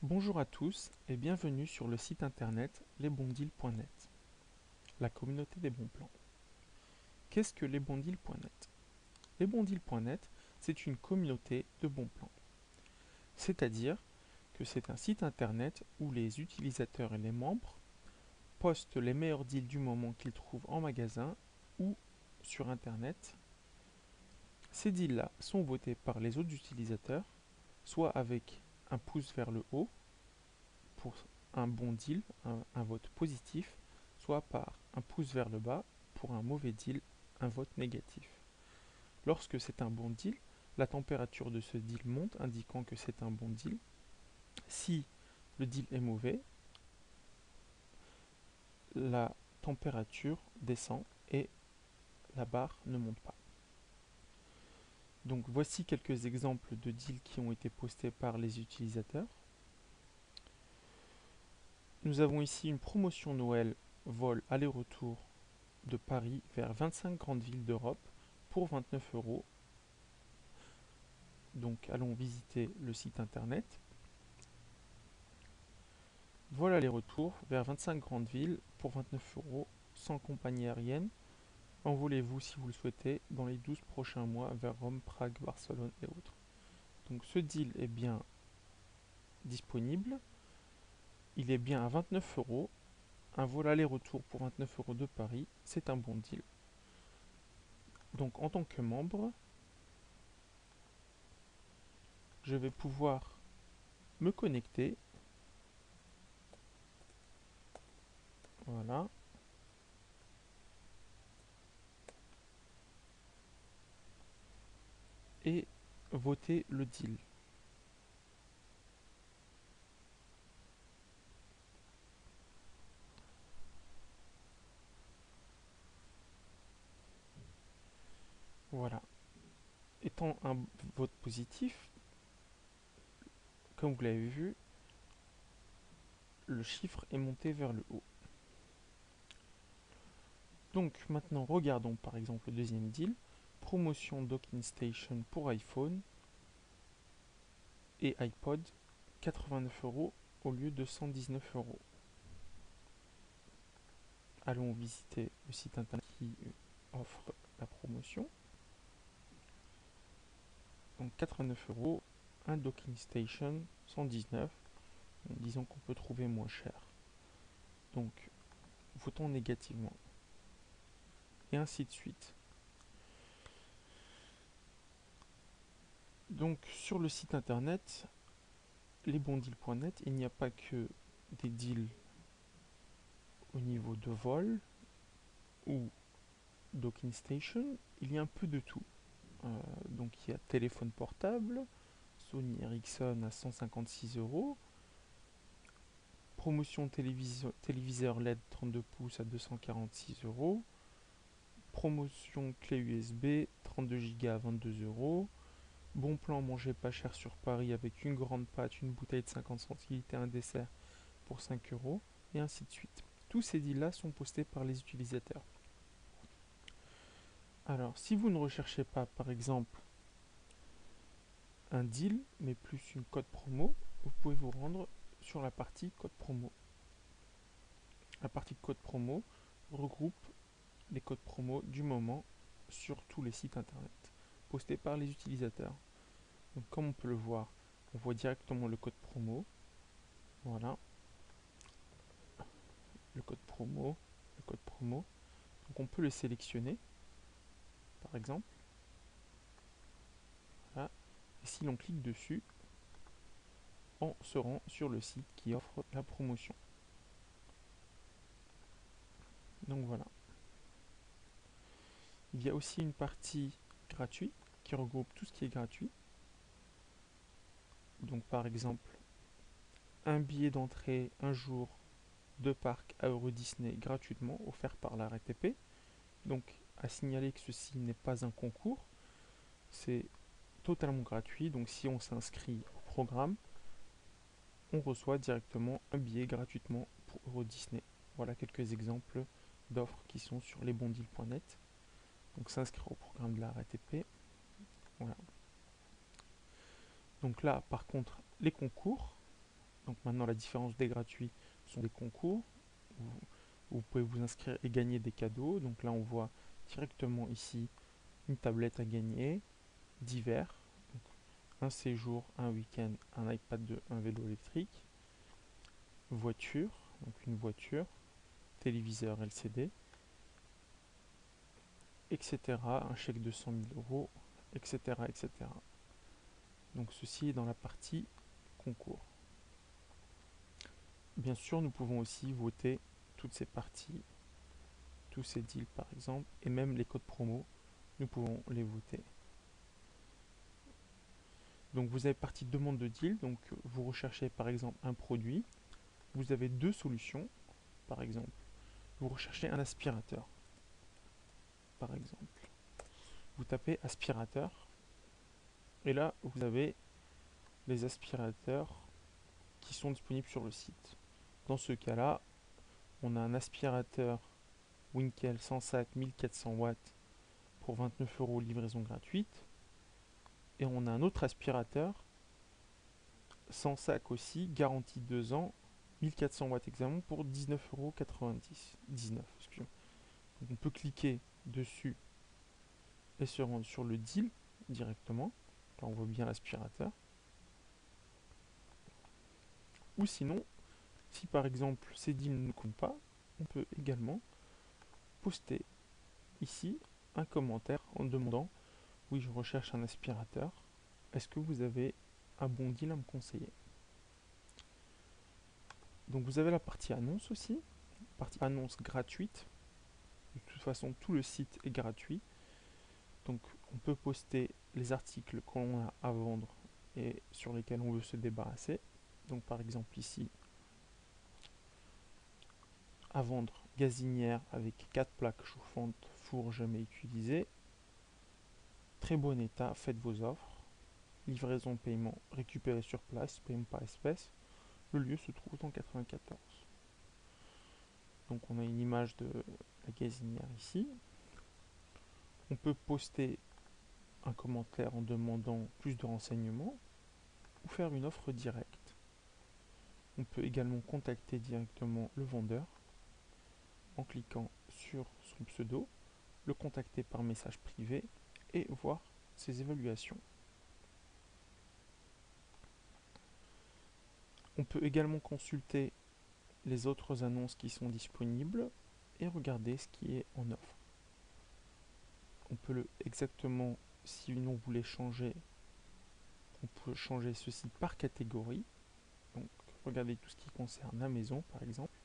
Bonjour à tous et bienvenue sur le site internet lesbondeals.net, la communauté des bons plans. Qu'est-ce que lesbondeals.net? Lesbondeals.net, c'est une communauté de bons plans. C'est-à-dire que c'est un site internet où les utilisateurs et les membres postent les meilleurs deals du moment qu'ils trouvent en magasin ou sur internet. Ces deals-là sont votés par les autres utilisateurs, soit avec un pouce vers le haut pour un bon deal, un vote positif, soit par un pouce vers le bas pour un mauvais deal, un vote négatif. Lorsque c'est un bon deal, la température de ce deal monte, indiquant que c'est un bon deal. Si le deal est mauvais, la température descend et la barre ne monte pas. Donc voici quelques exemples de deals qui ont été postés par les utilisateurs. Nous avons ici une promotion Noël vol aller-retour de Paris vers 25 grandes villes d'Europe pour 29 euros. Donc allons visiter le site internet. Voilà les retours vers 25 grandes villes pour 29 euros sans compagnie aérienne. Envolez-vous si vous le souhaitez dans les 12 prochains mois vers Rome, Prague, Barcelone et autres. Donc ce deal est bien disponible. Il est bien à 29 euros. Un vol aller-retour pour 29 euros de Paris, c'est un bon deal. Donc en tant que membre, je vais pouvoir me connecter. Voilà. Et voter le deal. Voilà. Étant un vote positif, comme vous l'avez vu, le chiffre est monté vers le haut. Donc maintenant, regardons par exemple le deuxième deal. Promotion Docking Station pour iPhone et iPod, 89 euros au lieu de 119 euros. Allons visiter le site internet qui offre la promotion. Donc 89 euros, un Docking Station, 119. Disons qu'on peut trouver moins cher. Donc, votons négativement. Et ainsi de suite. Donc, sur le site internet, lesbondeals.net, il n'y a pas que des deals au niveau de vol ou docking station, il y a un peu de tout. Donc, il y a téléphone portable, Sony Ericsson à 156 euros, promotion téléviseur LED 32 pouces à 246 euros, promotion clé USB 32 Go à 22 euros, bon plan manger pas cher sur Paris avec une grande pâte, une bouteille de 50 centilitres et un dessert pour 5 euros, et ainsi de suite. Tous ces deals-là sont postés par les utilisateurs. Alors, si vous ne recherchez pas, par exemple, un deal, mais plus une code promo, vous pouvez vous rendre sur la partie code promo. La partie code promo regroupe les codes promo du moment sur tous les sites internet postés par les utilisateurs. Donc comme on peut le voir, on voit directement le code promo. Voilà, le code promo, le code promo. Donc on peut le sélectionner, par exemple. Voilà. Et si l'on clique dessus, on se rend sur le site qui offre la promotion. Donc voilà. Il y a aussi une partie gratuite qui regroupe tout ce qui est gratuit. Donc par exemple, un billet d'entrée un jour de parc à Euro Disney gratuitement offert par la RATP. Donc à signaler que ceci n'est pas un concours, c'est totalement gratuit. Donc si on s'inscrit au programme, on reçoit directement un billet gratuitement pour Euro Disney. Voilà quelques exemples d'offres qui sont sur lesbondeals.net. Donc s'inscrire au programme de la RATP. Voilà. Donc là, par contre, les concours. Donc maintenant la différence des gratuits sont des concours où vous pouvez vous inscrire et gagner des cadeaux. Donc là on voit directement ici une tablette à gagner, divers, donc un séjour, un week-end, un iPad 2, un vélo électrique, voiture, donc une voiture, téléviseur LCD, etc. Un chèque de 100 000 euros, etc., etc. Donc ceci est dans la partie concours. Bien sûr, nous pouvons aussi voter toutes ces parties, tous ces deals par exemple, et même les codes promo, nous pouvons les voter. Donc vous avez partie demande de deal, donc vous recherchez par exemple un produit, vous avez deux solutions, par exemple, vous recherchez un aspirateur, par exemple. Vous tapez aspirateur, et là vous avez les aspirateurs qui sont disponibles sur le site. Dans ce cas-là, on a un aspirateur Winkel 100 sacs 1400 watts pour 29 euros livraison gratuite. Et on a un autre aspirateur 100 sacs aussi, garantie 2 ans, 1400 watts examen pour 19,99 €. Donc on peut cliquer dessus et se rendre sur le deal directement. Là on voit bien l'aspirateur. Ou sinon, si par exemple ces deals ne comptent pas, on peut également poster ici un commentaire en demandant: oui, je recherche un aspirateur, est-ce que vous avez un bon deal à me conseiller? Donc vous avez la partie annonce aussi, partie annonce gratuite. De toute façon, tout le site est gratuit. Donc on peut poster les articles qu'on a à vendre et sur lesquels on veut se débarrasser. Donc par exemple ici, à vendre gazinière avec 4 plaques chauffantes, four jamais utilisé, très bon état, faites vos offres, livraison paiement récupéré sur place, paiement par espèce. Le lieu se trouve dans 94. Donc on a une image de la gazinière ici. On peut poster un commentaire en demandant plus de renseignements ou faire une offre directe. On peut également contacter directement le vendeur en cliquant sur son pseudo, le contacter par message privé et voir ses évaluations. On peut également consulter les autres annonces qui sont disponibles et regarder ce qui est en offre. On peut exactement, si on voulait changer, on peut changer ceci par catégorie. Donc regardez tout ce qui concerne la maison par exemple.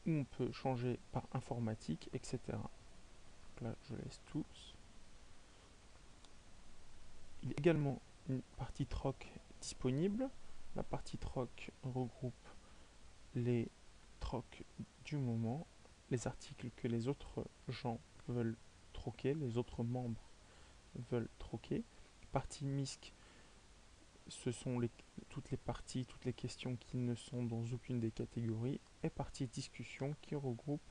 Ou on peut changer par informatique, etc. Donc là je laisse tous. Il y a également une partie troc disponible. La partie troc regroupe les trocs du moment, les articles que les autres gens veulent troquer, les autres membres veulent troquer. Partie MISC, ce sont toutes les parties, toutes les questions qui ne sont dans aucune des catégories. Et partie discussion qui regroupe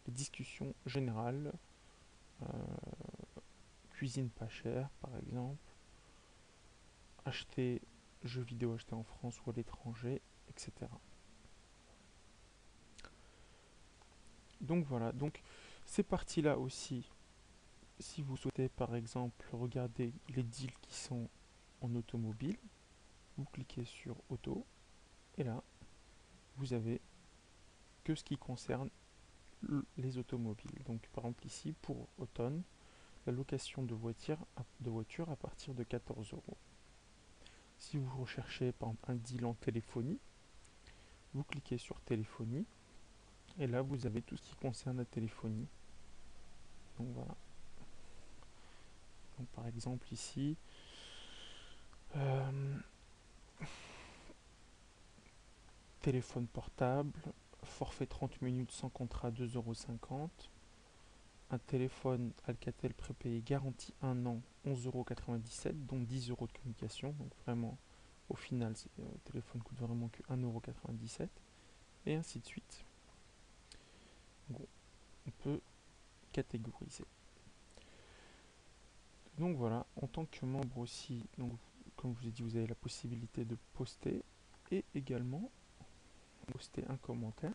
les discussions générales, euh, cuisine pas chère par exemple, acheter jeux vidéo achetés en France ou à l'étranger, etc. Donc voilà, donc ces parties-là aussi, si vous souhaitez par exemple regarder les deals qui sont en automobile, vous cliquez sur auto et là vous avez que ce qui concerne les automobiles. Donc par exemple ici pour automne, la location de voiture à partir de 14 euros. Si vous recherchez par exemple un deal en téléphonie, vous cliquez sur téléphonie et là vous avez tout ce qui concerne la téléphonie. Donc voilà. Donc par exemple ici, euh, téléphone portable, forfait 30 minutes sans contrat 2,50 €. Un téléphone Alcatel prépayé garantie 1 an 11,97 €, dont 10 € de communication. Donc vraiment, au final, le téléphone coûte vraiment que 1,97 €. Et ainsi de suite. Donc, on peut catégoriser. Donc voilà, en tant que membre aussi, donc, comme je vous ai dit, vous avez la possibilité de poster et également poster un commentaire.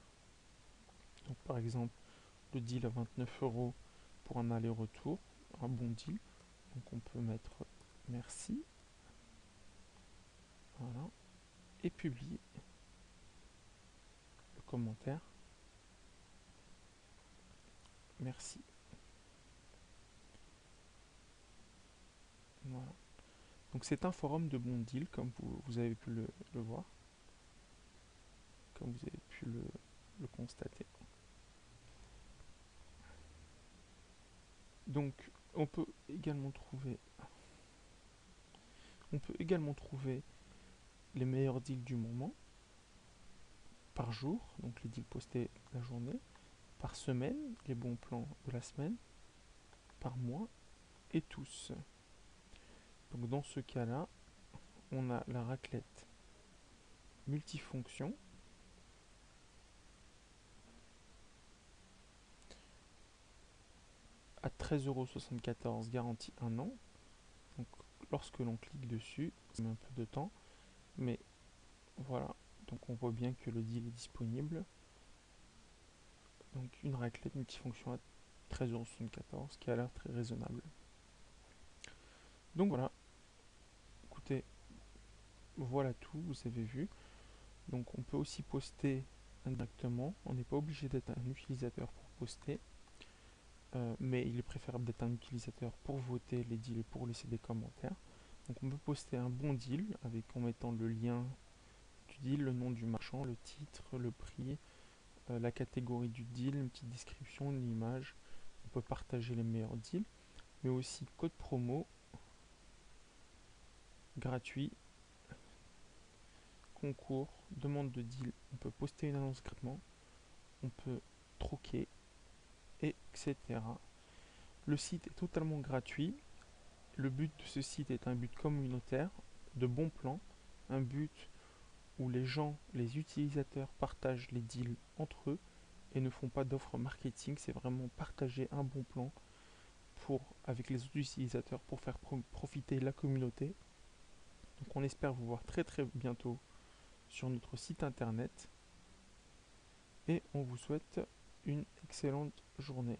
Donc par exemple, le deal à 29 € pour un aller-retour, un bon deal. Donc on peut mettre merci, voilà, et publier le commentaire. Merci. Voilà. Donc c'est un forum de bons deals, comme vous avez pu le voir, comme vous avez pu le constater. Donc on peut également trouver les meilleurs deals du moment, par jour, donc les deals postés la journée, par semaine, les bons plans de la semaine, par mois et tous. Donc dans ce cas-là, on a la raclette multifonction à 13,74 € garantie 1 an. Donc lorsque l'on clique dessus, ça met un peu de temps, mais voilà, donc on voit bien que le deal est disponible. Donc une raclette multifonction à 13,74 € qui a l'air très raisonnable. Donc voilà, écoutez, voilà tout, vous avez vu. Donc on peut aussi poster indirectement, on n'est pas obligé d'être un utilisateur pour poster, mais il est préférable d'être un utilisateur pour voter les deals et pour laisser des commentaires. Donc on peut poster un bon deal en mettant le lien du deal, le nom du marchand, le titre, le prix, la catégorie du deal, une petite description, une image. On peut partager les meilleurs deals, mais aussi code promo, gratuit, concours, demande de deal. On peut poster une annonce gratuitement, on peut troquer, etc. Le site est totalement gratuit. Le but de ce site est un but communautaire, de bons plans, un but où les gens, les utilisateurs partagent les deals entre eux et ne font pas d'offres marketing. C'est vraiment partager un bon plan avec les autres utilisateurs pour faire profiter la communauté. Donc on espère vous voir très très bientôt sur notre site internet et on vous souhaite une excellente journée.